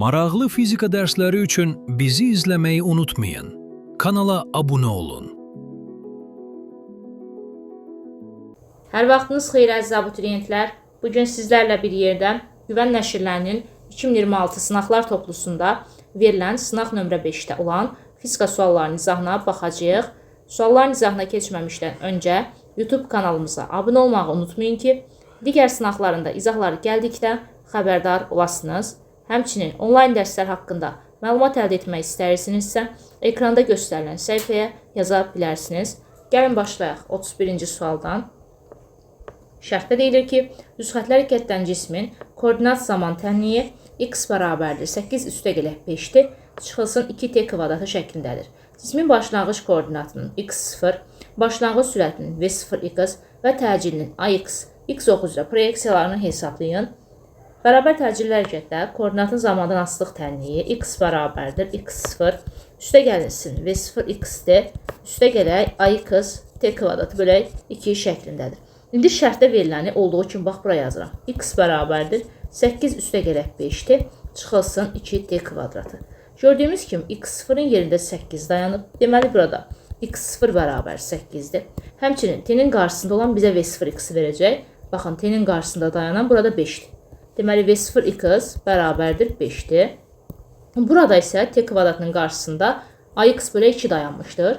Maraqlı fizika dərsləri üçün bizi izləməyi unutmayın. Kanala abunə olun. Hər vaxtınız xeyir əziz abituriyentlər. Bugün sizlərlə bir yerdə Güvən nəşrlərinin 2026 sınaqlar toplusunda verilən sınaq nömrə 5-də olan fizika suallarının izahına baxacağıq. Sualların izahına keçməmişdən öncə YouTube kanalımıza abunə olmağı unutmayın ki, digər sınaqlarında izahları gəldikdə xəbərdar olasınız. Həmçinin onlayn dərslər haqqında məlumat əldə etmək istəyirsinizsə, ekranda göstərilən səhifəyə yaza bilərsiniz. Gəlin başlayaq 31-ci sualdan. Şərtdə deyilir ki, düzxətlər hərəkətdən cismin koordinat zaman tənliyi x bərabərdir 8 üstəgələk 5-dir, çıxılsın 2t kvadratı şəklindədir. Cismin başlanğıc koordinatının x0, başlanğıc sürətinin v0x və təcilinin ax, x9 üzrə proyeksiyalarını hesablayın. Bərabər təcilli hərəkətdə koordinatın zamandan asılılıq tənliyi x bərabərdir x0, üstə gəlinsin v0x-dir, üstə gələk ax t kvadratı bölək 2 şəklindədir. İndi şərtdə veriləni olduğu kimi bax bura yazıram. X bərabərdir 8 üstə gələk 5-dir, çıxılsın 2t kvadratı. Gördüyümüz kimi x0-ın yerində 8 dayanıb. Deməli burada x0 bərabər 8-dir. Həmçinin t-nin qarşısında olan bizə v0x verəcək. Baxın, t-nin qarşısında dayanan burada 5-dir. Deməli v0x bərabərdir 5-dir. Burada isə t kvadratının qarşısında ax bölək 2 dayanmışdır.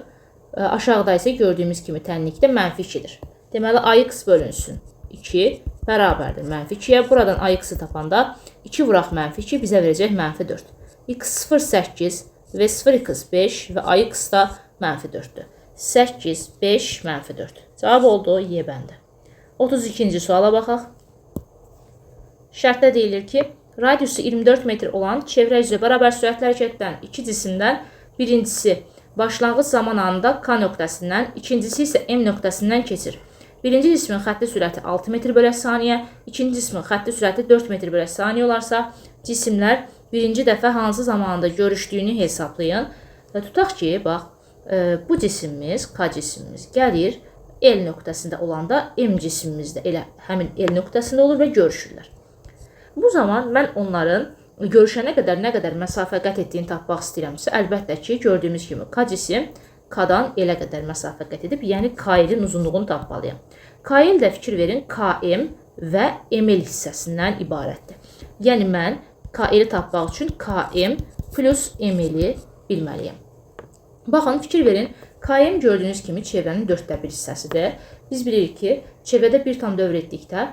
Aşağıda isə gördüyümüz kimi tənlikdə mənfi 2-dir. Deməli, ax bölünsün 2 bərabərdir mənfi 2-yə. Buradan ax-ı tapanda 2 vuraq mənfi 2 bizə verəcək mənfi 4. x0 8, v0x 5 və ax da mənfi 4-dür. 8, 5, mənfi 4. Cavab oldu Y bəndi. 32-ci suala baxaq. Şərtdə deyilir ki, radiusu 24 metr olan çevrə üzrə bərabər sürətli hərəkətdən iki cisimdən birincisi başlanğıc zaman anında K nöqtəsindən, ikincisi isə M nöqtəsindən keçir. Birinci cismin xətti sürəti 6 metr bölək saniyə, ikinci cismin xətti sürəti 4 metr bölək saniyə olarsa, cisimlər birinci dəfə hansı zamanda görüşdüyünü hesablayın. Və tutaq ki, bax, bu cisimimiz, K cisimimiz gəlir, L nöqtəsində olanda M cisimimiz də elə həmin L nöqtəsində olur və görüşürlər. Bu zaman mən onların görüşənə qədər nə qədər məsafə qət etdiyini tapmaq istəyirəmsə, əlbəttə ki, gördüyümüz kimi K cisim K-dan L-ə qədər məsafə qət edib, yəni KL-in uzunluğunu tapmalıyam. KL də fikir verin, KM və ML hissəsindən ibarətdir. Yəni mən KL-i tapmaq üçün KM plus ML-i bilməliyəm. Baxın, fikir verin, KM gördüyünüz kimi çevrənin 4/1 hissəsidir. Biz bilirik ki, çevrədə bir tam dövr etdikdə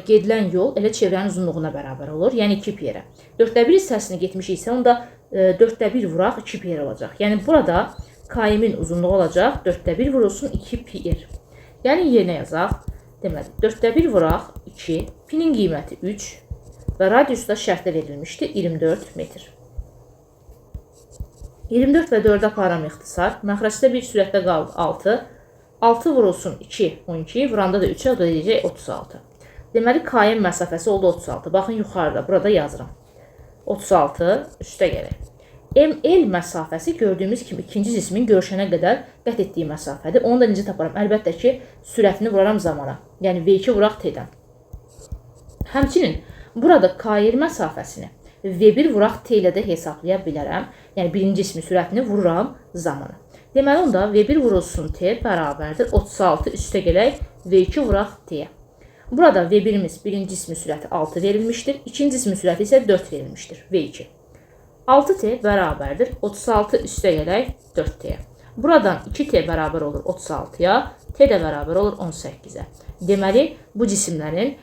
gedilən yol elə çevrənin uzunluğuna bərabər olur, yəni 2 pi r. 4/1 hissəsini getmişiksə, onda 4/1 vuraq 2 pi r olacaq. Yəni burada KM-in uzunluğu olacaq 4/1 vurulsun 2 pi r. Yəni yerinə yazaq. Deməli, 4/1 vuraq 2, pi-nin qiyməti 3 və radiusda şərtdə verilmişdi 24 metr. 24 və 4-ə aparam ixtisar. Məxrəcdə bir sürətdə qaldı 6. 6 vurulsun 2, 12. Vuranda da 3-ə, o da deyəcək 36. Deməli, KM məsafəsi oldu 36. Baxın, yuxarıda, burada yazıram. 36 üstə gələk. ML məsafəsi gördüyümüz kimi ikinci cismin görüşənə qədər qət etdiyi məsafədir. Onu da necə taparam? Əlbəttə ki, sürətini vuraram zamana. Yəni, V2 vuraq T-dən. Həmçinin, burada KL məsafəsini V1 vuraq T ilə də hesablaya bilərəm. Yəni, birinci cismin sürətini vururam zamana. Deməli, onda V1 vurulsun T bərabərdir 36 üstə gələk V2 vuraq T-yə. Burada V1-imiz birinci cismin sürəti 6 verilmişdir. İkinci cismin sürəti isə 4 verilmişdir. V2. 6T bərabərdir 36 üstə gələk 4T-yə. Buradan 2T bərabər olur 36-ya, T də bərabər olur 18-ə. Deməli, bu cisimlərin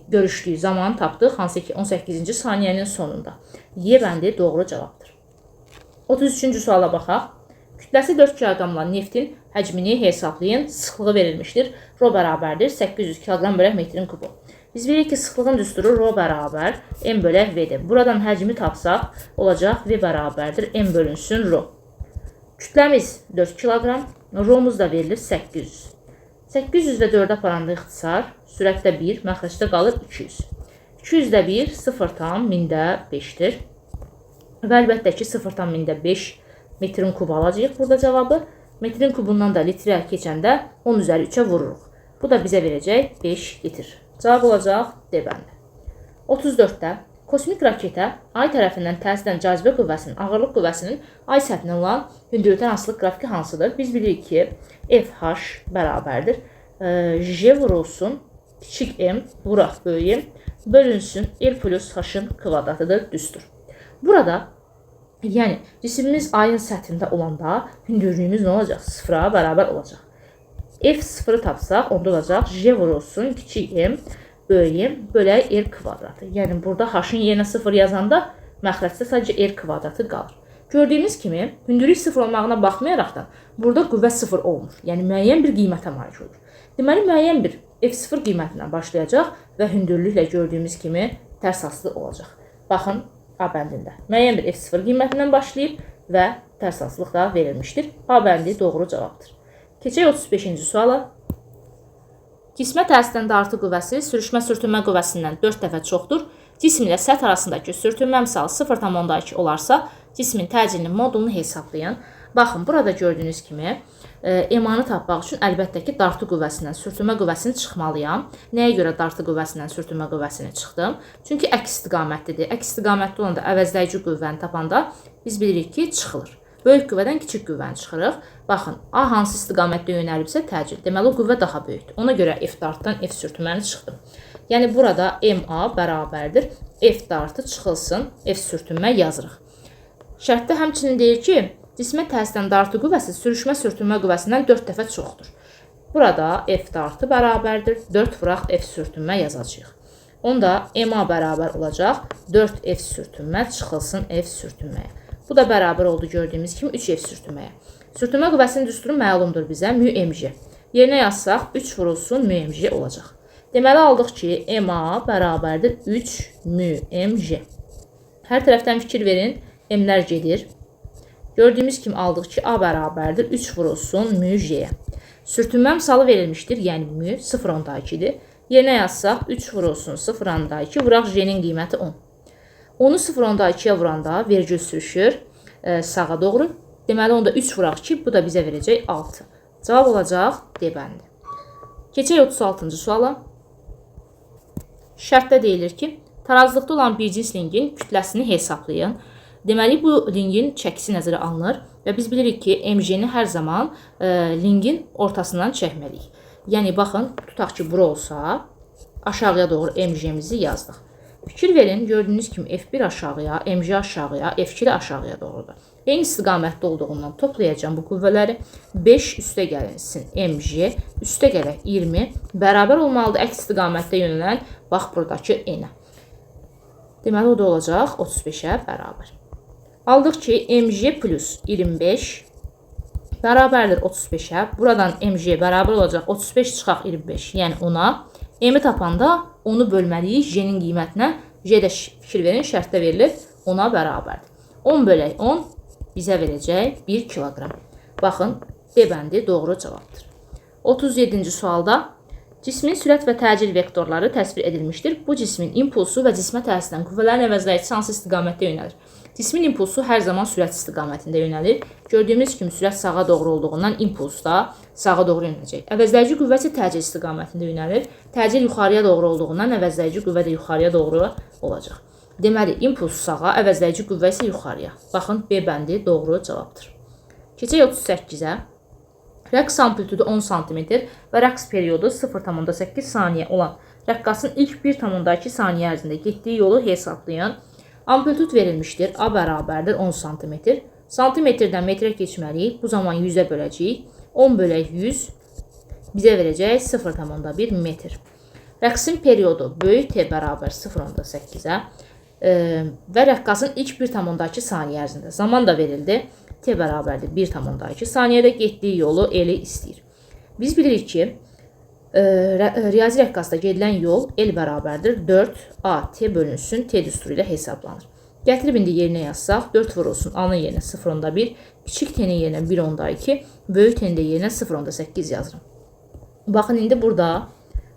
görüşdüyü zaman tapdıq, hansı ki 18-ci saniyənin sonunda. Y bəndi doğru cavabdır. 33-cü suala baxaq. Kütləsi 4 kq neftin həcmini hesablayın, sıxlığı verilmişdir. Rho bərabərdir 800 kq bölək metrin kubu. Biz bilirik ki, sıxlığın düsturu Rho bərabər M bölək V-dir. Buradan həcmi tapsaq, olacaq V bərabərdir M bölünsün Rho. Kütləmiz 4 kq, Rho'muz da verilir 800. 800 və 4-ə aparanda ixtisar, sürətdə 1, məxrəcdə qalır 200. 200-də 1, 0,5-dir. Və əlbəttə ki, 0,5 metrin kubu alacaq burada cavabı. Metrin kubundan da litrə keçəndə 10 üzəri 3-ə vururuq. Bu da bizə verəcək 5 litr. Cavab olacaq D bəndi. 34-də Kosmik raketə ay tərəfindən təsir edən cazibə qüvvəsinin, ağırlıq qüvvəsinin ay səthinə olan hündürlükdən asılılıq qrafiki hansıdır? Biz bilirik ki, FH bərabərdir. J vurulsun, kiçik m, vuraq böyük m, bölünsün L plus H-ın kvadratıdır, düzdür. Burada, yəni cisimimiz ayın səthində olanda hündürlüyümüz nə olacaq? Sıfıra bərabər olacaq. F0-ı tapsaq, onda olacaq J vurulsun, kiçik m, böyük bölək R kvadratı. Yəni burada H-ın yerinə 0 yazanda məxrəcdə sadəcə R kvadratı qalır. Gördüyünüz kimi hündürlük 0 olmağına baxmayaraqdan burada qüvvə 0 olmur. Yəni müəyyən bir qiymətə malik olur. Deməli müəyyən bir F0 qiymətindən başlayacaq və hündürlüklə gördüyümüz kimi tərs asılı olacaq. Baxın A bəndində. Müəyyən bir F0 qiymətindən başlayıb və tərs asılılıq da verilmişdir. A bəndi doğru cavabdır. Keçək 35-ci suala. Cismə təsir edən dartı qüvvəsi sürüşmə-sürtünmə qüvvəsindən 4 dəfə çoxdur. Cism ilə səth arasındakı sürtünmə misalı 0,2 olarsa, cismin təcilinin modulunu hesablayın. Baxın, burada gördüyünüz kimi EMA-nı tapmaq üçün əlbəttə ki, dartı qüvvəsindən sürtünmə qüvvəsini çıxmalıyam. Nəyə görə dartı qüvvəsindən sürtünmə qüvvəsini çıxdım? Çünki əks istiqamətlidir. Əks istiqamətli olanda əvəzləyici qüvvəni tapanda biz bilirik ki, çıxılır. Böyük qüvvədən kiçik qüvvəni çıxırıq. Baxın, A hansı istiqamətdə yönəlibsə təcil. Deməli, o qüvvə daha böyükdür. Ona görə F dartdan F sürtünməni çıxdım. Yəni, burada MA bərabərdir. F dartı çıxılsın, F sürtünmə yazırıq. Şərtdə həmçinin deyir ki, cismə təsir edən dartı qüvvəsi sürüşmə-sürtünmə qüvvəsindən 4 dəfə çoxdur. Burada F dartı bərabərdir. 4 vuraq F sürtünmə yazacağıq. Onda MA bərabər olacaq. 4F sürtünmə çıxılsın F sürtünməyə. Bu da bərabər oldu gördüyümüz kimi 3F sürtünməyə. Sürtünmə qüvvəsinin düsturu məlumdur bizə, μmj. Yerinə yazsaq 3 vurulsun μmj olacaq. Deməli aldıq ki, MA bərabərdir 3 μmj. Hər tərəfdən fikir verin, m'lər gedir. Gördüyümüz kimi aldıq ki, A bərabərdir 3 vurulsun μj-yə. Sürtünmə misalı verilmişdir, yəni μ 0,2-dir. Yerinə yazsaq 3 vurulsun 0,2, vuraq J-nin qiyməti 10. Onu 0,2-yə vuranda vergül sürüşür sağa doğru. Deməli, onda 3 vuraq ki, bu da bizə verəcək 6. Cavab olacaq D bəndi. Keçək 36-cı suala. Şərtdə deyilir ki, tarazlıqda olan bir cins lingin kütləsini hesablayın. Deməli, bu lingin çəkisi nəzərə alınır və biz bilirik ki, MJ-ni hər zaman lingin ortasından çəkməliyik. Yəni, baxın, tutaq ki, bura olsa, aşağıya doğru MJ-mizi yazdıq. Fikir verin, gördüyünüz kimi F1 aşağıya, MJ aşağıya, F2 aşağıya doğrudur. Eyni istiqamətdə olduğundan toplayacağım bu qüvvələri. 5 üstə gəlinsin MJ, üstə gələk 20, bərabər olmalıdır əks istiqamətdə yönələn, bax buradakı N-ə. Deməli, o da olacaq 35-ə bərabər. Aldıq ki, MJ plus 25 bərabərdir 35-ə. Buradan MJ bərabər olacaq 35 çıxaq 25, yəni 10-a. M-i tapanda onu bölməliyik J-nin qiymətinə. J-də fikir verin, şərtdə verilir 10-a bərabərdir. 10 bölək 10 bizə verəcək 1 kiloqram. Baxın, D bəndi doğru cavabdır. 37-ci sualda cismin sürət və təcil vektorları təsvir edilmişdir. Bu cismin impulsu və cismə təsir edən qüvvələrin əvəzləyicisi hansı istiqamətdə yönəlir? Cismin impulsu hər zaman sürət istiqamətində yönəlir. Gördüyümüz kimi sürət sağa doğru olduğundan impuls da sağa doğru yönələcək. Əvəzləyici qüvvə isə təcil istiqamətində yönəlir. Təcil yuxarıya doğru olduğundan əvəzləyici qüvvə də yuxarıya doğru olacaq. Deməli, impuls sağa, əvəzləyici qüvvə isə yuxarıya. Baxın, B bəndi doğru cavabdır. Keçək 38-ə. Rəqs amplitudu 10 cm və rəqs periodu 0,8 saniyə olan rəqqasın ilk 1,2 saniyə ərzində getdiyi yolu hesablayın. Amplitud verilmişdir. A bərabərdir 10 cm. Santimetrdən metrə keçməliyik. Bu zaman 100-ə böləcəyik. 10 bölək 100 bizə verəcək 0,1 metr. Rəqsin periodu böyük T bərabər 0,8-ə və rəqqasın ilk 1,2 saniyə ərzində zaman da verildi. T bərabərdir 1,2 saniyədə getdiyi yolu L-i istəyir. Biz bilirik ki, riyazi rəqqasda gedilən yol L bərabərdir 4AT bölünsün T düsturu ilə hesablanır. Gətirib indi yerinə yazsaq, 4 vurulsun A-nın yerinə 0,1, kiçik T-nin yerinə 1,2, böyük T-nin yerinə 0,8 yazırım. Baxın, indi burada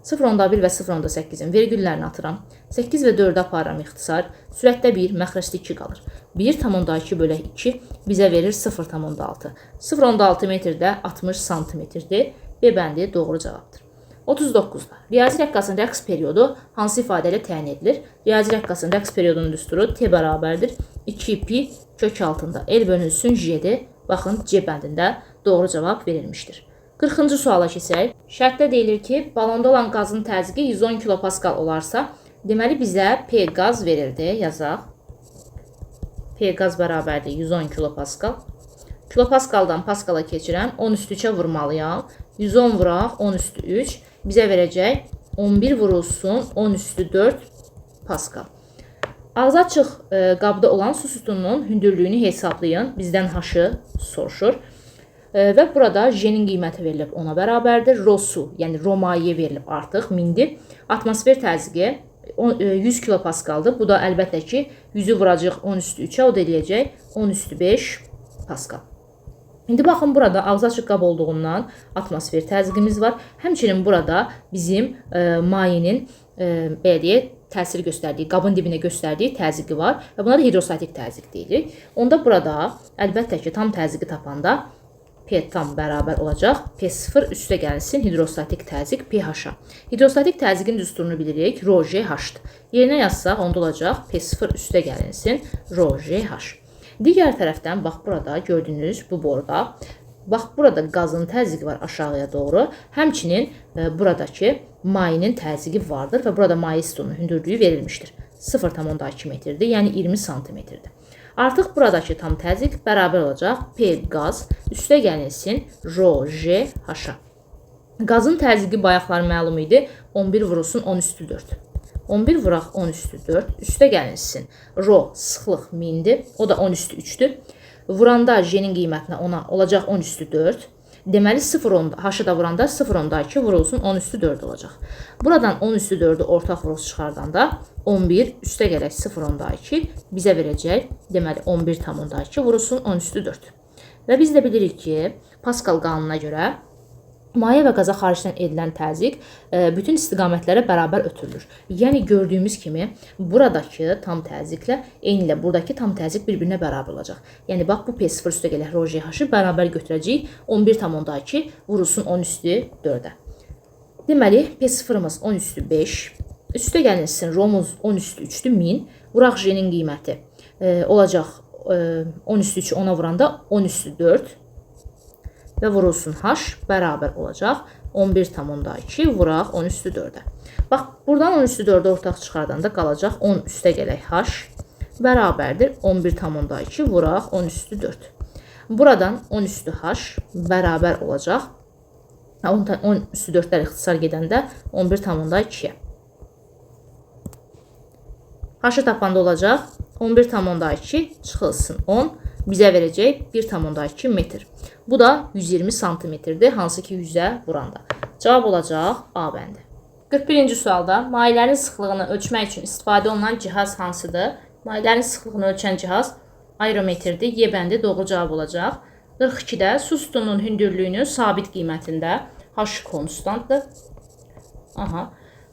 0,1 və 0,8-in vergüllərini atıram. 8 və 4-ə aparıram ixtisar. Sürətdə 1, məxrəcdə 2 qalır. 1,2 bölək 2 bizə verir 0,6. 0,6 metrdə 60 santimetrdir. B bəndi doğru cavabdır. 39-da. Riyazi rəqqasının rəqs periodu hansı ifadə ilə təyin edilir? Riyazi rəqqasının rəqs periodunun düsturu t bərabərdir 2 pi kök altında l bölünsün j-dir. Baxın, C bəndində doğru cavab verilmişdir. 40-cı suala keçək. Şərtdə deyilir ki, balonda olan qazın təzyiqi 110 kilopaskal olarsa, deməli bizə P qaz verildi. Yazaq. P qaz bərabərdir 110 kilopaskal. Kilopaskaldan paskala keçirəm. 10 üstü 3-ə vurmalıyam. 110 vuraq 10 üstü 3. Bizə verəcək 11 vurulsun 10 üstü 4 paskal. Ağzı açıq qabda olan su sütununun hündürlüyünü hesablayın. Bizdən H-ı soruşur. Və burada J-nin qiyməti verilib ona bərabərdir. Rho-su, yəni Rho-maye verilib artıq 1000-dir. Atmosfer təzyiqi 100 kilopaskaldır. Bu da əlbəttə ki 100-ü vuracaq 10 üstü 3-ə, o da eləyəcək 10 üstü 5 paskal. İndi baxın, burada ağzı açıq qab olduğundan atmosfer təzyiqimiz var. Həmçinin burada bizim mayenin belə deyək, təsir göstərdiyi, qabın dibinə göstərdiyi təzyiqi var və buna da hidrostatik təzyiq deyirik. Onda burada əlbəttə ki tam təzyiqi tapanda P tam bərabər olacaq. P0 üstə gəlsin hidrostatik təzyiq pH-a. Hidrostatik təzyiqin düsturunu bilirik. Rho J H-dır. Yerinə yazsaq onda olacaq P0 üstə gəlinsin Rho J H. Digər tərəfdən bax burada gördüyünüz bu boruda bax burada qazın təzyiqi var aşağıya doğru. Həmçinin buradakı mayenin təzyiqi vardır və burada maye sütununun hündürlüyü verilmişdir. 0,2 metrdir, yəni 20 santimetrdir. Artıq buradakı tam təzyiq bərabər olacaq P qaz üstə gəlinsin Rho J H-a. Qazın təzyiqi bayaqlar məlum idi. 11 vurulsun 10 üstü 4. 11 vuraq 10 üstü 4. Üstə gəlinsin. Rho sıxlıq 1000-dir. O da 10 üstü 3-dür. Vuranda J-nin qiymətinə ona olacaq 10 üstü 4. Deməli 0,10 H-ı da vuranda 0,2 vurulsun 10 üstü 4 olacaq. Buradan 10 üstü 4-ü ortaq vurusu çıxardanda 11 üstə gələk 0,2 bizə verəcək. Deməli 11,2 vurulsun 10 üstü 4. Və biz də bilirik ki, Paskal qanununa görə maye və qaza xaricdən edilən təzyiq bütün istiqamətlərə bərabər ötürülür. Yəni gördüyümüz kimi buradakı tam təzyiqlə eyni ilə buradakı tam təzyiq bir-birinə bərabər olacaq. Yəni bax bu P0 üstə gələk Rho J H-ı bərabər götürəcəyik 11,2 vurulsun 10 üstü 4-ə. Deməli P0-ımız 10 üstü 5. Üstə gəlinsin Rho-muz 10 üstü 3-dür 1000. Vuraq J-nin qiyməti olacaq 10 üstü 3-ü 10-a vuranda 10 üstü 4. Və vurulsun H bərabər olacaq 11,2 vuraq 10 üstü 4-ə. Bax, buradan 10 üstü 4-ə ortaq çıxardanda qalacaq 10 üstə gələk H bərabərdir 11,2 vuraq 10 üstü 4. Buradan 10 üstü H bərabər olacaq 10 üstü 4-lər ixtisar gedəndə 11,2-yə. H-ı tapanda olacaq 11,2 çıxılsın 10 bizə verəcək 1,2 metr. Bu da 120 santimetrdir, hansı ki 100-ə vuranda. Cavab olacaq A bəndi. 41-ci sualda mayələrin sıxlığını ölçmək üçün istifadə olunan cihaz hansıdır? Mayələrin sıxlığını ölçən cihaz aerometrdir. Y bəndi doğru cavab olacaq. 42-də su sütununun hündürlüyünün sabit qiymətində H konstantdır.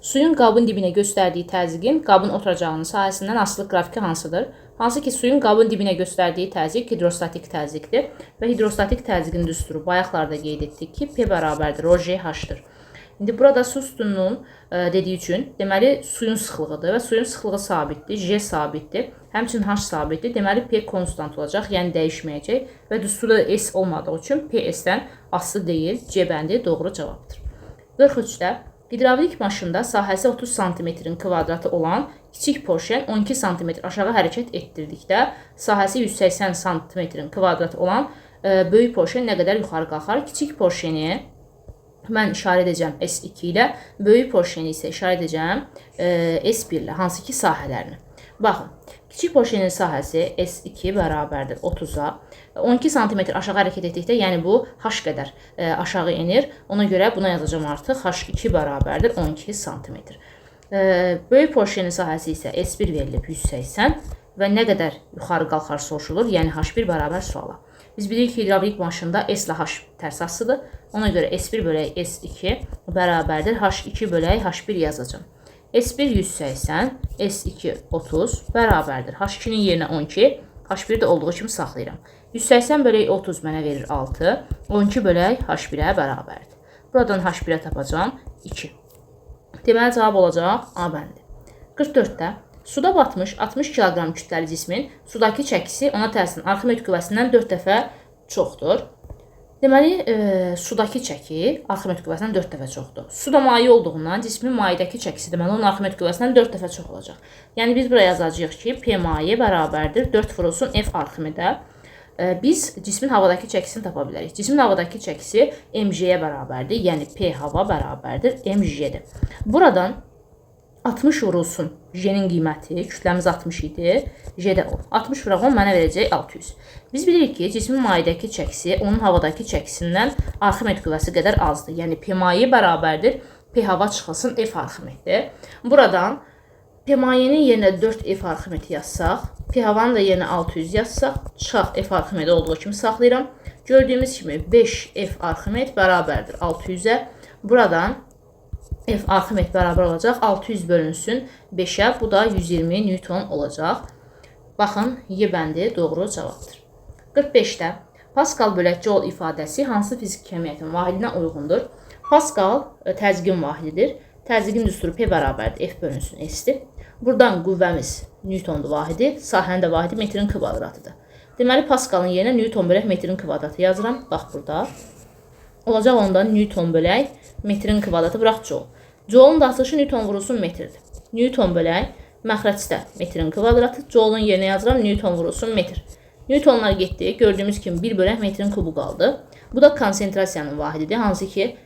Suyun qabın dibinə göstərdiyi təzyiqin qabın oturacağının sahəsindən asılı qrafiki hansıdır? Hansı ki suyun qabın dibinə göstərdiyi təzyiq hidrostatik təzyiqdir və hidrostatik təzyiqin düsturu bayaqlarda qeyd etdik ki P bərabərdir Rho J H-dır. İndi burada su sütununun dediyi üçün deməli suyun sıxlığıdır və suyun sıxlığı sabitdir, J sabitdir, həmçinin H sabitdir. Deməli P konstant olacaq, yəni dəyişməyəcək və düsturda S olmadığı üçün P S-dən asılı deyil, C bəndi doğru cavabdır. 43-də hidravlik maşında sahəsi 30 cm-in kvadratı olan kiçik porşen 12 cm aşağı hərəkət etdirdikdə sahəsi 180 cm-in kvadratı olan böyük porşen nə qədər yuxarı qalxar? Kiçik porşeni mən işarə edəcəm S2 ilə, böyük porşeni isə işarə edəcəm S1 ilə, hansı ki sahələrini. Baxın, kiçik porşenin sahəsi S2 bərabərdir 30-a. 12 cm aşağı hərəkət etdikdə, yəni bu H qədər aşağı enir. Ona görə buna yazacağım artıq H2 bərabərdir 12 cm. Böyük porşenin sahəsi isə S1 verilib 180 və nə qədər yuxarı qalxar soruşulur, yəni H1 bərabər suala. Biz bilirik ki, hidravlik maşında S ilə H tərs asıdır. Ona görə S1 bölək S2 bərabərdir H2 bölək H1 yazacağım. S1 180, S2 30 bərabərdir. H2-nin yerinə 12, H1 də olduğu kimi saxlayıram. 180 bölək 30 mənə verir 6, 12 bölək H1-ə bərabərdir. Buradan H1-ə tapacağam 2. Deməli cavab olacaq A bəndi. 44-də suda batmış 60 kiloqram kütləli cismin sudakı çəkisi ona təsirin Arximed qüvvəsindən 4 dəfə çoxdur. Deməli, sudakı çəki Arximed qüvvəsindən 4 dəfə çoxdur. Suda maye olduğundan cismin mayedəki çəkisi deməli onun Arximed qüvvəsindən 4 dəfə çox olacaq. Yəni biz buraya yazacağıq ki, P maye bərabərdir 4 vurulsun F Arximedə. Biz cismin havadakı çəkisini tapa bilərik. Cismin havadakı çəkisi mg-yə bərabərdir. Yəni P hava bərabərdir mg-dir. Buradan 60 vurulsun J-nin qiyməti, kütləmiz 60 idi, J-də 10. 60 vuraq 10 mənə verəcək 600. Biz bilirik ki, cismin mayedəki çəkisi onun havadakı çəkisindən Arximed qüvvəsi qədər azdır. Yəni P maye bərabərdir P hava çıxılsın F Arximeddir. Buradan P mayenin yerinə 4F Arximedi yazsaq, P havanın da yerinə 600 yazsaq, çıxaq F Arximedi olduğu kimi saxlayıram. Gördüyümüz kimi 5F Arximed bərabərdir 600-ə. Buradan F Arximed bərabər olacaq 600 bölünsün 5-ə, bu da 120 Newton olacaq. Baxın, Y bəndi doğru cavabdır. 45-də Pascal bölək Joule ifadəsi hansı fiziki kəmiyyətin vahidinə uyğundur? Pascal təzyiqin vahididir. Təzyiqin düsturu P bərabərdir F bölünsün S-dir. Buradan qüvvəmiz Newtondur vahidi, sahənin də vahidi metrin kvadratıdır. Deməli, Pascalın yerinə Newton bölək metrin kvadratı yazıram. Bax burada. Olacaq ondan Newton bölək metrin kvadratı bıraq Joule. Joule'un da açılışı Newton vurulsun metrdir. Newton bölək məxrəcdə metrin kvadratı. Joule'un yerinə yazıram Newton vurulsun metr. Newtonlar getdi. Gördüyümüz kimi 1 bölək metrin kubu qaldı. Bu da konsentrasiyanın vahididir. Hansı ki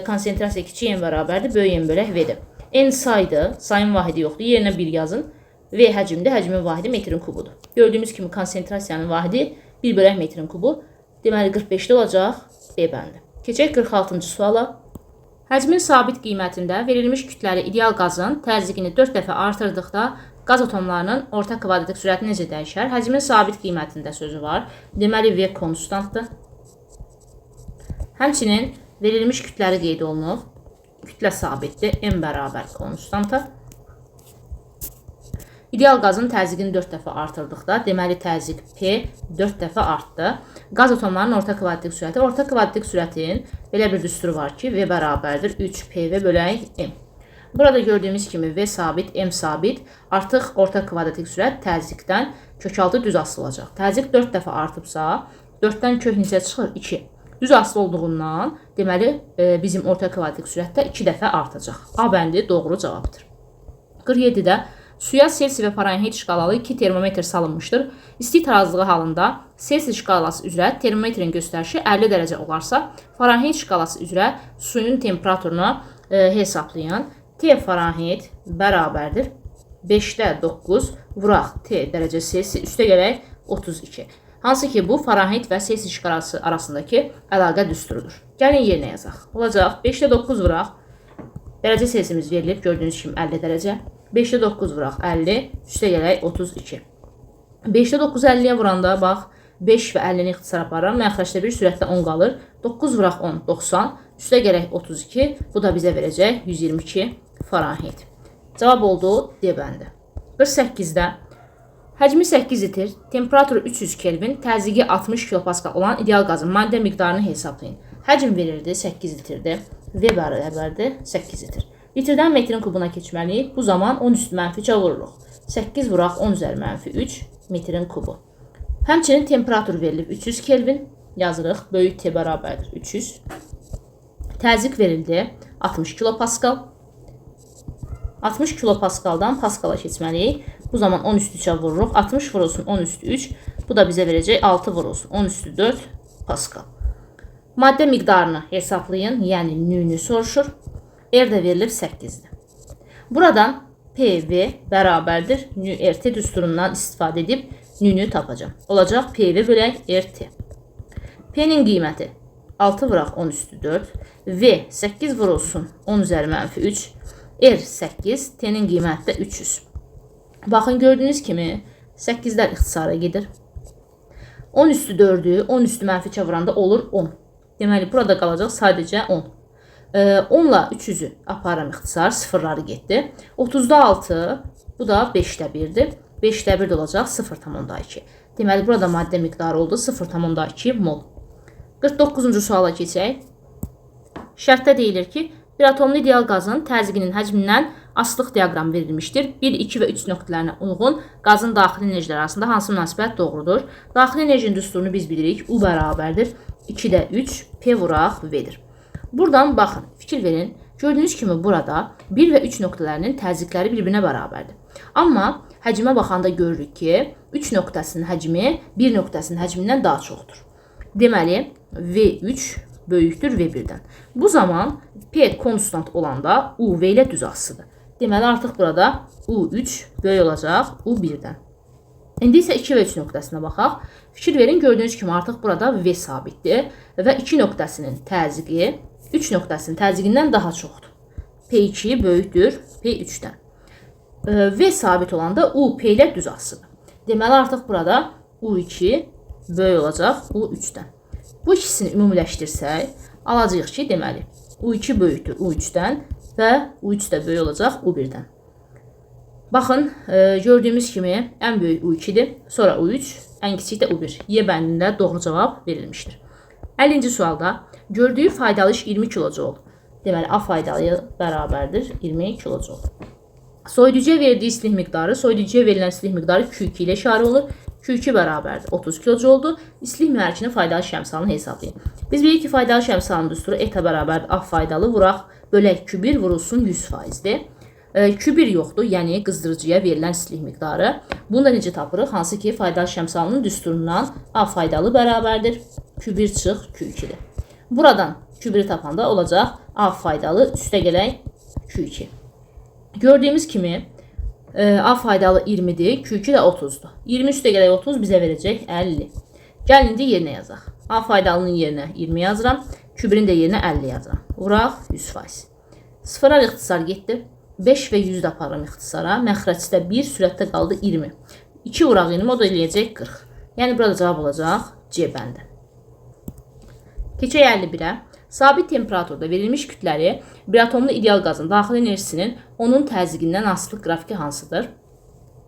konsentrasiya kiçik n bərabərdir böyük n bölək V-dir. N saydır. Sayın vahidi yoxdur. Yerinə 1 yazın. V həcmdir. Həcmin vahidi metrin kubudur. Gördüyümüz kimi konsentrasiyanın vahidi 1 bölək metrin kubu. Deməli 45-də olacaq B bəndi. Keçək 46-cı suala. Həcmin sabit qiymətində verilmiş kütləli ideal qazın təzyiqini 4 dəfə artırdıqda qaz atomlarının orta kvadratik sürəti necə dəyişər? Həcmin sabit qiymətində sözü var. Deməli V konstantdır. Həmçinin verilmiş kütləri qeyd olunub. Kütlə sabitdir. M bərabər konstanta. İdeal qazın təzyiqini 4 dəfə artırdıqda, deməli təzyiq P 4 dəfə artdı. Qaz atomlarının orta kvadratik sürəti. Orta kvadratik sürətin belə bir düsturu var ki, V bərabərdir 3PV bölək M. Burada gördüyümüz kimi V sabit, M sabit. Artıq orta kvadratik sürət təzyiqdən kökaltı düz asılacaq. Təzyiq 4 dəfə artıbsa, 4-dən kök neçə çıxır? 2. Düz asılı olduğundan, deməli bizim orta kvadratik sürətdə 2 dəfə artacaq. A bəndi doğru cavabdır. 47-də suya Selsi və Fahrenheit şkalalı 2 termometr salınmışdır. İsti tarazlığı halında Selsi şkalası üzrə termometrin göstərişi 50 dərəcə olarsa, Fahrenheit şkalası üzrə suyun temperaturunu hesablayın. T Fahrenheit bərabərdir 5-də 9 vuraq T dərəcə Selsi üstə gələk 32. Hansı ki bu Fahrenheit və Selsi şkalası arasındakı əlaqə düsturudur. Gəlin yerinə yazaq. Olacaq 5-də 9 vuraq. Dərəcə Selsimiz verilib gördüyünüz kimi 50 dərəcə. 5-də 9 vuraq 50, üstə gələk 32. 5-də 9 50-yə vuranda bax 5 və 50-ni ixtisar aparıram. Məxrəcdə bir sürətdə 10 qalır. 9 vuraq 10, 90, üstə gələk 32. Bu da bizə verəcək 122 Fahrenheit. Cavab oldu D bəndi. 48-də həcmi 8 litr, temperaturu 300 Kelvin, təzyiqi 60 kilopascal olan ideal qazın maddə miqdarını hesablayın. Həcm verildi 8 litrdir. V bərabərdir 8 litr. Litrdən metrin kubuna keçməliyik. Bu zaman 10 üstü mənfi vururuq. 8 vuraq 10 üzəri mənfi 3 metrin kubu. Həmçinin temperatur verilib 300 Kelvin. Yazırıq. Böyük T bərabərdir 300. Təzyiq verildi 60 kilopascal. 60 kilopascaldan paskala keçməliyik. Bu zaman 10 üstü 3'ə vururuq. 60 vurulsun 10 üstü 3. Bu da bizə verəcək 6 vurulsun 10 üstü 4 paskal. Maddə miqdarını hesablayın. Yəni nü-nü soruşur. R də verilib 8-dir. Buradan PV bərabərdir nü-RT düsturundan istifadə edib nü-nü tapacağım. Olacaq PV bölək RT. P-nin qiyməti 6 vuraq 10 üstü 4. V 8 vurulsun 10 üzəri mənfi 3. R 8. T-nin qiyməti də 300. Baxın gördüyünüz kimi 8'lər ixtisara gedir. 10 üstü 4'ü 10 üstü mənfi 2'ə vuranda olur 10. Deməli burada qalacaq sadəcə 10. 10 ilə 300'ü aparım ixtisar, sıfırları getdi. 30'da 6, bu da 5'də 1'dir. 5'də 1 olacaq 0,2. Deməli burada maddə miqdarı oldu 0,2 mol. 49-cu suala keçək. Şərtdə deyilir ki, bir atomlu ideal qazın təzyiqinin həcmindən asılılıq diaqramı verilmişdir. 1, 2 və 3 nöqtələrinə uyğun qazın daxili enerjilər arasında hansı münasibət doğrudur? Daxili enerjinin düsturunu biz bilirik. U bərabərdir 2-də 3, P vuraq V-dir. Buradan baxın, fikir verin. Gördüyünüz kimi burada 1 və 3 nöqtələrinin təzyiqləri bir-birinə bərabərdir. Amma həcmə baxanda görürük ki, 3 nöqtəsinin həcmi 1 nöqtəsinin həcmindən daha çoxdur. Deməli, V3 böyükdür V1-dən. Bu zaman P konstant olanda U V ilə düz asıdır. Deməli, artıq burada U3 böyük olacaq U1-dən. İndi isə 2 və 3 nöqtəsinə baxaq. Fikir verin, gördüyünüz kimi artıq burada V sabitdir və 2 nöqtəsinin təzyiqi 3 nöqtəsinin təzyiqindən daha çoxdur. P2 böyükdür P3-dən. V sabit olanda U P ilə düz asıdır. Deməli, artıq burada U2 böyük olacaq U3-dən. Bu ikisini ümumiləşdirsək, alacağıq ki, deməli, U2 böyükdür U3-dən və U3 də böyük olacaq U1-dən. Baxın, gördüyümüz kimi ən böyük U2-dir, sonra U3, ən kiçik də U1. Y bəndində doğru cavab verilmişdir. 50-ci sualda gördüyü faydalı iş 20 kJ. Deməli, A faydalı bərabərdir 20 kJ. Soyuducuya verdiyi istilik miqdarı, soyuducuya verilən istilik miqdarı Q2 ilə işarə olunur. Q2 bərabərdir 30 kJ. İstilik mühərrikinin faydalı iş əmsalını hesablayın. Biz bilirik ki, faydalı iş əmsalının düsturu eta bərabərdir A faydalı vuraq, bölək Q1 vurulsun 100%-dir. Q1 yoxdur, yəni qızdırıcıya verilən istilik miqdarı. Bunu da necə tapırıq? Hansı ki, faydalı iş əmsalının düsturundan A faydalı bərabərdir Q1 çıx Q2-dir. Buradan Q1-i tapanda olacaq A faydalı üstə gələk Q2. Gördüyümüz kimi A faydalı 20-dir, Q2 də 30-dur. 20 üstə gələk 30 bizə verəcək 50. Gəlin indi yerinə yazaq. A faydalının yerinə 20 yazıram, Q1-in də yerinə 50 yazıram. Vuraq 100%. Sıfıra ixtisar getdi. 5 və 100 də aparıram ixtisara. Məxrəcdə 1, sürətdə qaldı 20. 2 vuraq 20, o da eləyəcək 40. Yəni burada cavab olacaq C bəndi. Keçək 51-ə. Sabit temperaturda verilmiş kütləri bir atomlu ideal qazın daxili enerjisinin onun təzyiqindən asılılıq qrafiki hansıdır?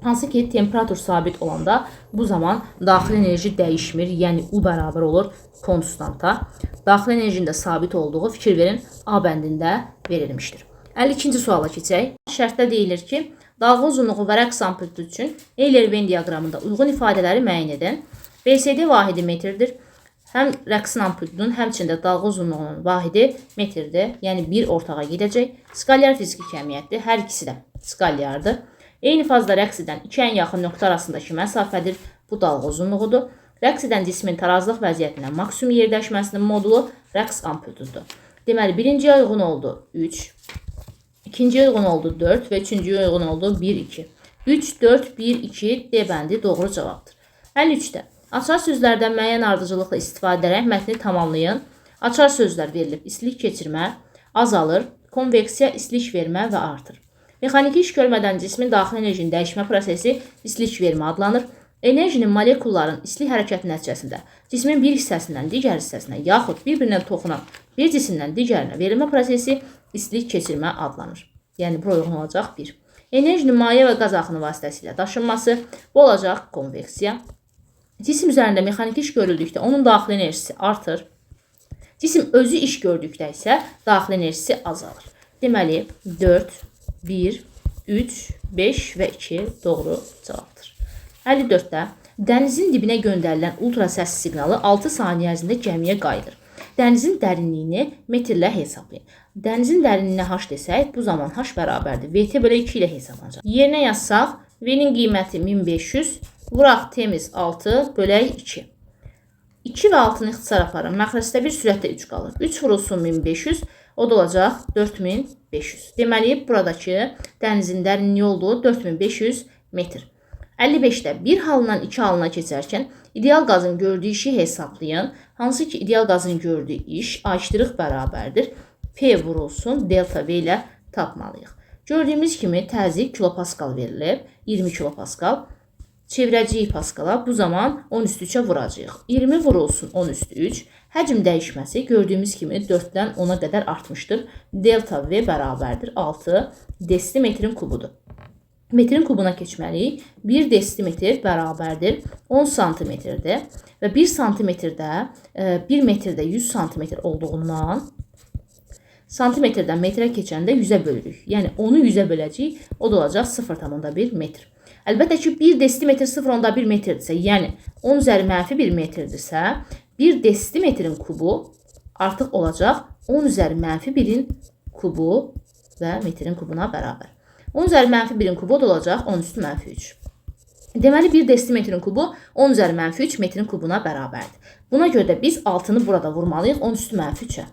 Hansı ki, temperatur sabit olanda bu zaman daxili enerji dəyişmir, yəni U bərabər olur konstanta. Daxili enerjinin də sabit olduğu fikir verin A bəndində verilmişdir. 52-ci suala keçək. Şərtdə deyilir ki, dalğa uzunluğu və rəqs amplitudu üçün Euler-Venn diaqramında uyğun ifadələri müəyyən edin. BSD vahidi metrdir. Həm rəqsin amplitudunun, həmçində dalğa uzunluğunun vahidi metrdir. Yəni, bir ortağa gedəcək. Skalyar fiziki kəmiyyətdir. Hər ikisi də skalyardır. Eyni fazda rəqs edən iki ən yaxın nöqtə arasındakı məsafədir. Bu dalğa uzunluğudur. Rəqs edən cismin tarazlıq vəziyyətindən maksimum yerləşməsinin modulu rəqs amplitududur. Deməli, birinciyə uyğun oldu 3, ikinciyə uyğun oldu 4 və üçüncüyə uyğun oldu 1, 2. 3, 4, 1, 2 D bəndi doğru cavabdır. 53-də. Açar sözlərdən müəyyən ardıcılıqla istifadə edərək mətni tamamlayın. Açar sözlər verilib. İstilik keçirmə azalır, konveksiya istilik vermə və artır. Mexaniki iş görmədən cismin daxili enerjinin dəyişmə prosesi istilik vermə adlanır. Enerjinin molekulların istilik hərəkəti nəticəsində cismin bir hissəsindən digər hissəsinə yaxud bir-birindən toxunan bir cisimdən digərinə verilmə prosesi istilik keçirmə adlanır. Yəni, bura uyğun olacaq 1. Enerjinin maye və qaz axını vasitəsilə daşınması bu olacaq konveksiya. Cisim üzərində mexaniki iş görüldükdə onun daxili enerjisi artır. Cisim özü iş gördükdə isə daxili enerjisi azalır. Deməli, 4, 1, 3, 5 və 2 doğru cavabdır. 54-də dənizin dibinə göndərilən ultrasəs siqnalı 6 saniyə ərzində gəmiyə qayıdır. Dənizin dərinliyini metrlə hesablayın. Dənizin dərinliyinə H desək, bu zaman H bərabərdir. VT bölü 2 ilə hesablanacaq. Yerinə yazsaq, V-nin qiyməti 1500, vuraq temiz 6 bölək 2. 2 və 6-nı ixtisar aparın. Məxrəcdə bir sürətdə 3 qalır. 3 vurulsun 1500, o da olacaq 4500. Deməli, buradakı dənizin dərinliyi olduğu 4500 metr. 55-də bir halından 2 halına keçərkən ideal qazın gördüyü işi hesablayın. Hansı ki, ideal qazın gördüyü iş A-ıq bərabərdir. P vurulsun delta V ilə tapmalıyıq. Gördüyümüz kimi təzyiq kilopaskal verilib. 20 kilopaskal. Çevirəcəyik paskala. Bu zaman 10 üstü 3-ə vuracağıq. 20 vurulsun 10 üstü 3. Həcm dəyişməsi gördüyümüz kimi 4-dən 10-a qədər artmışdır. Delta V bərabərdir 6 desimetrin kubudur. Metrin kubuna keçməliyik. 1 desimetr bərabərdir 10 santimetrdir. Və 1 santimetrdə 1 metrdə 100 santimetr olduğundan santimetrdən metrə keçəndə 100-ə bölürük. Yəni, onu 100-ə böləcəyik, o da olacaq 0,1 metr. Əlbəttə ki, 1 desimetr 0,1 metrdirsə, yəni 10 üzəri mənfi 1 metrdirsə, 1 desimetrin kubu artıq olacaq 10 üzəri mənfi 1-in kubu və metrin kubuna bərabər. 10 üzəri mənfi 1-in kubu da olacaq 10 üstü mənfi 3. Deməli, 1 desimetrin kubu 10 üzəri mənfi 3 metrin kubuna bərabərdir. Buna görə də biz 6-nı burada vurmalıyıq 10 üstü mənfi 3-ə.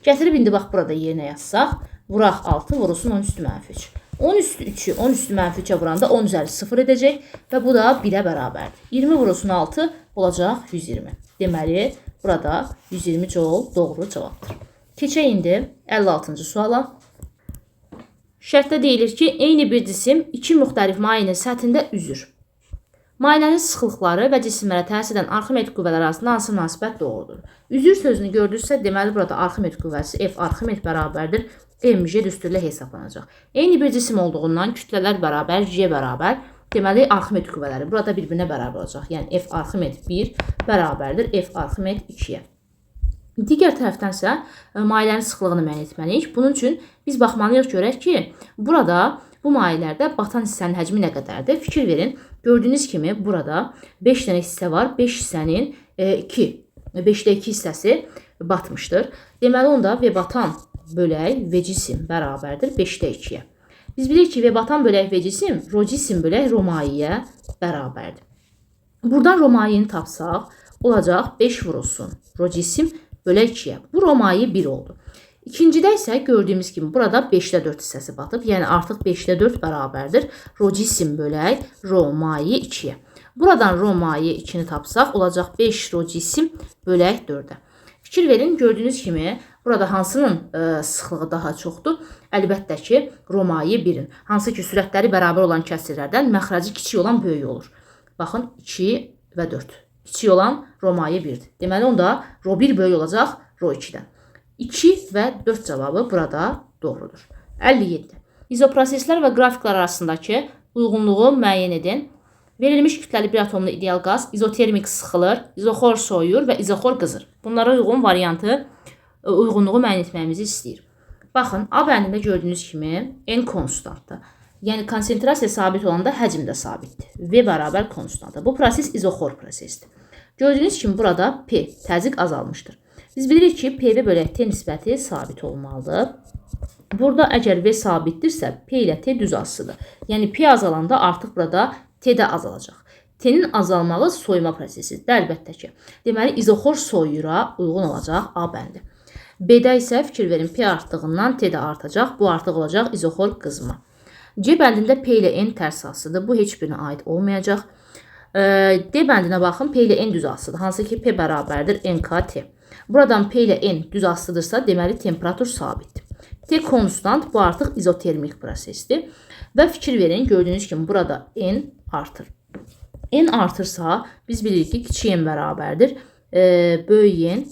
Gətirib indi bax burada yerinə yazsaq, vuraq 6 vurulsun 10 üstü mənfi 3. 10 üstü 3-ü 10 üstü mənfi 3-ə vuranda 10 üzəri 0 edəcək və bu da 1-ə bərabərdir. 20 vurulsun 6 olacaq 120. Deməli, burada 120 joule doğru cavabdır. Keçək indi 56-cı suala. Şərtdə deyilir ki, eyni bir cisim iki müxtəlif mayenin səthində üzür. Mayelərin sıxlıqları və cisimlərə təsir edən Arximed qüvvələri arasında hansı münasibət doğrudur? Üzür sözünü gördünüzsə, deməli burada Arximed qüvvəsi F Arximed bərabərdir mg düsturla hesablanacaq. Eyni bir cisim olduğundan kütlələr bərabər, J bərabər, deməli Arximed qüvvələri burada bir-birinə bərabər olacaq. Yəni F Arximed 1 bərabərdir F Arximed 2-yə. Digər tərəfdənsə mayələrin sıxlığını müəyyən etməliyik. Bunun üçün biz baxmalıyıq görək ki, burada bu mayelərdə batan hissənin həcmi nə qədərdir? Fikir verin. Gördüyünüz kimi burada 5 dənə hissə var. 5 hissənin 5'də 2 hissəsi batmışdır. Deməli onda V batan bölək V cisim bərabərdir 5'də 2-yə. Biz bilirik ki, V batan bölək V cisim, Rho cisim bölək Rho mayeyə bərabərdir. Buradan Rho mayeni tapsaq, olacaq 5 vurulsun Rho cisim bölək 2-yə. Bu Rho maye 1 oldu. İkincidə isə gördüyümüz kimi burada 5'də 4 hissəsi batıb. Yəni artıq 5'də 4 bərabərdir Rho cisim bölək Rho maye 2-yə. Buradan Rho maye 2-ni tapsaq, olacaq 5 Rho cisim bölək 4-ə. Fikir verin, gördüyünüz kimi burada hansının sıxlığı daha çoxdur? Əlbəttə ki, Rho maye 1-in. Hansı ki, sürətləri bərabər olan kəsrlərdən məxrəci kiçik olan böyük olur. Baxın, 2 və 4. Kiçik olan Rho maye 1-dir. Deməli, onda Rho 1 böyük olacaq Rho 2-dən. 2 və 4 cavabı burada doğrudur. 57. İzoproseslər və qrafiklər arasındakı uyğunluğu müəyyən edin. Verilmiş kütləli bir atomlu ideal qaz izotermik sıxılır, izoxor soyuyur və izoxor qızır. Bunlara uyğun variantı uyğunluğu müəyyən etməyimizi istəyir. Baxın, A bəndində gördüyünüz kimi N konstantdır. Yəni konsentrasiya sabit olanda həcm də sabitdir. V bərabər konstantdır. Bu proses izoxor prosesdir. Gördüyünüz kimi burada P təzyiq azalmışdır. Biz bilirik ki, PV bölək T nisbəti sabit olmalıdır. Burada əgər V sabitdirsə, P ilə T düz asılıdır. Yəni P azalanda artıq burada T də azalacaq. T-nin azalmağı soyuma prosesidir, əlbəttə ki. Deməli, izoxor soyuyura uyğun olacaq A bəndi. B-də isə fikir verin, P artdığından T də artacaq. Bu artıq olacaq izoxor qızma. C bəndində P ilə N tərs asıdır. Bu heç birinə aid olmayacaq. D bəndinə baxın, P ilə N düz asıdır. Hansı ki, P bərabərdir NKT. Buradan P ilə N düz asılıdırsa, deməli temperatur sabitdir. T konstant, bu artıq izotermik prosesdir. Və fikir verin, gördüyünüz kimi burada N artır. N artırsa, biz bilirik ki, kiçik N bərabərdir. Böyük N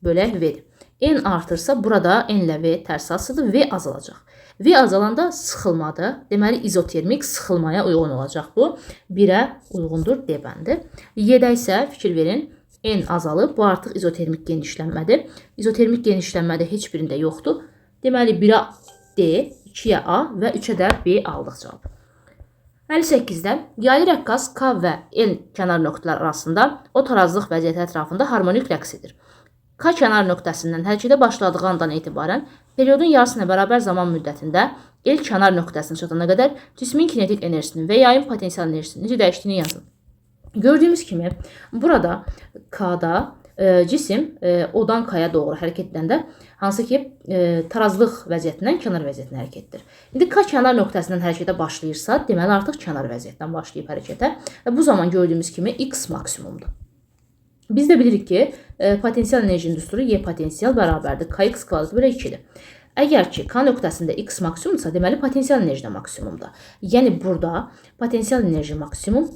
bölək V-dir. N artırsa, burada N ilə V tərs asıdır, V azalacaq. V azalanda sıxılmadır. Deməli, izotermik sıxılmaya uyğun olacaq bu. 1-ə uyğundur D bəndi. Y-də isə fikir verin, N azalıb, bu artıq izotermik genişlənmədir. İzotermik genişlənmədə heç birində yoxdur. Deməli, 1-ə D, 2-yə A və 3-ə də B aldıq cavab. 58-də yaylı rəqqas K və L kənar nöqtələr arasında o tarazlıq vəziyyəti ətrafında harmonik rəqs edir. K kənar nöqtəsindən hərəkətə başladığı andan etibarən periodun yarısına bərabər zaman müddətində L kənar nöqtəsinə çatana qədər cismin kinetik enerjisinin və yayın potensial enerjisinin necə dəyişdiyini yazın. Gördüyümüz kimi burada K-da cisim O'dan K-ya doğru hərəkət edəndə hansı ki tarazlıq vəziyyətindən kənar vəziyyətinə hərəkətdir. İndi K kənar nöqtəsindən hərəkətə başlayırsa, deməli artıq kənar vəziyyətdən başlayıb hərəkətə və bu zaman gördüyümüz kimi X maksimumdur. Biz də bilirik ki, potensial enerjinin düsturu Y potensial bərabərdir Kx kvadrat bölü 2-dir. Əgər ki K nöqtəsində X maksimumdursa, deməli potensial enerji də maksimumdur. Yəni burada potensial enerji maksimum.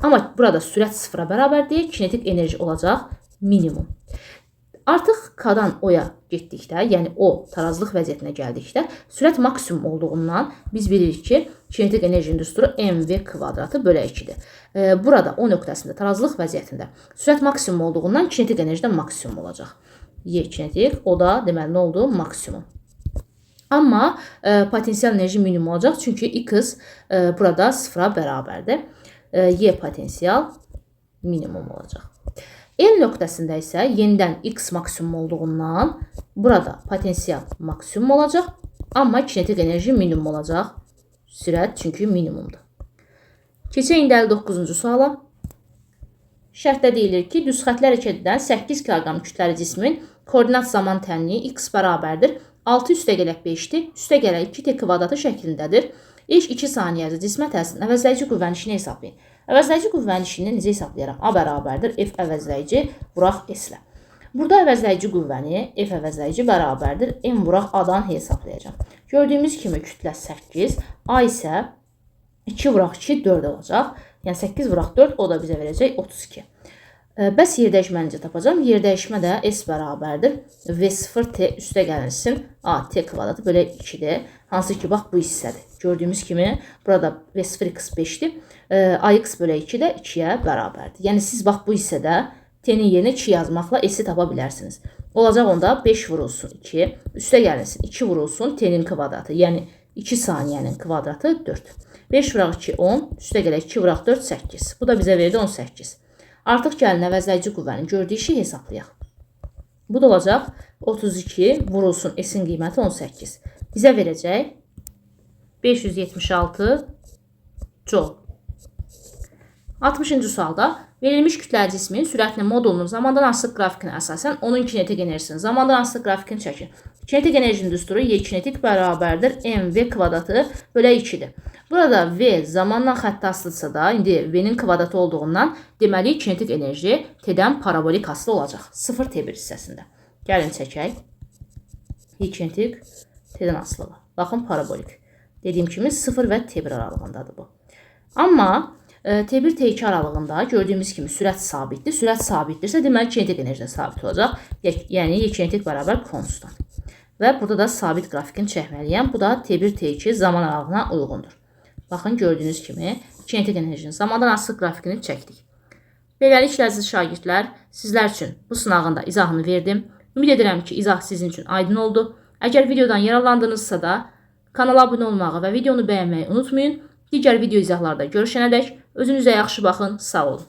Amma burada sürət sıfıra bərabərdir, kinetik enerji olacaq minimum. Artıq K-dan O-ya getdikdə, yəni O tarazlıq vəziyyətinə gəldikdə, sürət maksimum olduğundan biz bilirik ki, kinetik enerjinin düsturu mv kvadratı bölü 2-dir. Burada O nöqtəsində tarazlıq vəziyyətində sürət maksimum olduğundan kinetik enerji də maksimum olacaq. Y kinetik, o da deməli nə oldu? Maksimum. Amma potensial enerji minimum olacaq, çünki x burada 0-a bərabərdir. Y potensial minimum olacaq. N nöqtəsində isə yenidən x maksimum olduğundan burada potensial maksimum olacaq, amma kinetik enerji minimum olacaq. Sürət çünki minimumdur. Keçək indi 59-cu suala. Şərtdə deyilir ki, düz xətlər hərəkət edən 8 kq kütləli cismin koordinat zaman tənliyi x bərabərdir. 6 üstəgələk 5-dir, üstəgələk 2t kvadratı şəklindədir. İlk 2 saniyədə cismə təsirin əvəzləyici qüvvənin işini hesablayın. Əvəzləyici qüvvənin işini necə hesablayaraq? A bərabərdir F əvəzləyici vuraq S-lə. Burada əvəzləyici qüvvəni F əvəzləyici bərabərdir M vuraq A-dan hesablayacağım. Gördüyümüz kimi kütlə 8, A isə 2 vuraq 2, 4 olacaq. Yəni 8 vuraq 4, o da bizə verəcək 32. Bəs yer dəyişməni necə tapacağım? Yer dəyişmə də S bərabərdir V0T üstə gəlirsin A T kvadratı bölə 2-dir. Hansı ki, bax bu hissədir. Gördüyümüz kimi burada V0x 5-dir. AX bölə 2 də 2-yə bərabərdir. Yəni siz bax bu hissədə T-nin yerinə 2 yazmaqla S-i tapa bilərsiniz. Olacaq onda 5 vurulsun 2, üstə gəlirsin 2 vurulsun T-nin kvadratı. Yəni 2 saniyənin kvadratı 4. 5 vuraq 2, 10, üstə gələk 2 vuraq 4, 8. Bu da bizə verdi 18. Artıq gəlin əvəzləyici qüvvənin gördüyü işi hesablayaq. Bu da olacaq 32 vurulsun S-in qiyməti 18. Bizə verəcək 576 joule. 60-cı sualda verilmiş kütləli cismin sürətinin modulunun zamandan asılı qrafikinə əsasən onun kinetik enerjisinin zamandan asılı qrafikini çəkin. Kinetik enerjinin düsturu Y kinetik bərabərdir mv kvadratı bölə 2-dir. Burada V zamanla xəttə asılıdsa da, indi V-nin kvadratı olduğundan deməli kinetik enerji T-dən parabolik asılı olacaq. 0 T1 hissəsində. Gəlin çəkək. Y kinetik T-dən asılıdır. Baxın parabolik. Dediyim kimi 0 və T1 aralığındadır bu. Amma T1, T2 aralığında gördüyümüz kimi sürət sabitdir. Sürət sabitdirsə, deməli kinetik enerji sabit olacaq. Yəni, Y kinetik bərabər konstant. Və burada da sabit qrafikini çəkməliyəm. Bu da T1, T2 zaman aralığına uyğundur. Baxın, gördüyünüz kimi kinetik enerjinin zamandan asılı qrafikini çəkdik. Beləliklə, əziz şagirdlər, sizlər üçün bu sınağın da izahını verdim. Ümid edirəm ki, izah sizin üçün aydın oldu. Əgər videodan yararlandınızsa da, kanala abunə olmağı və videonu bəyənməyi unutmayın. Digər video izahlarda görüşənədək özünüzə yaxşı baxın, sağ olun.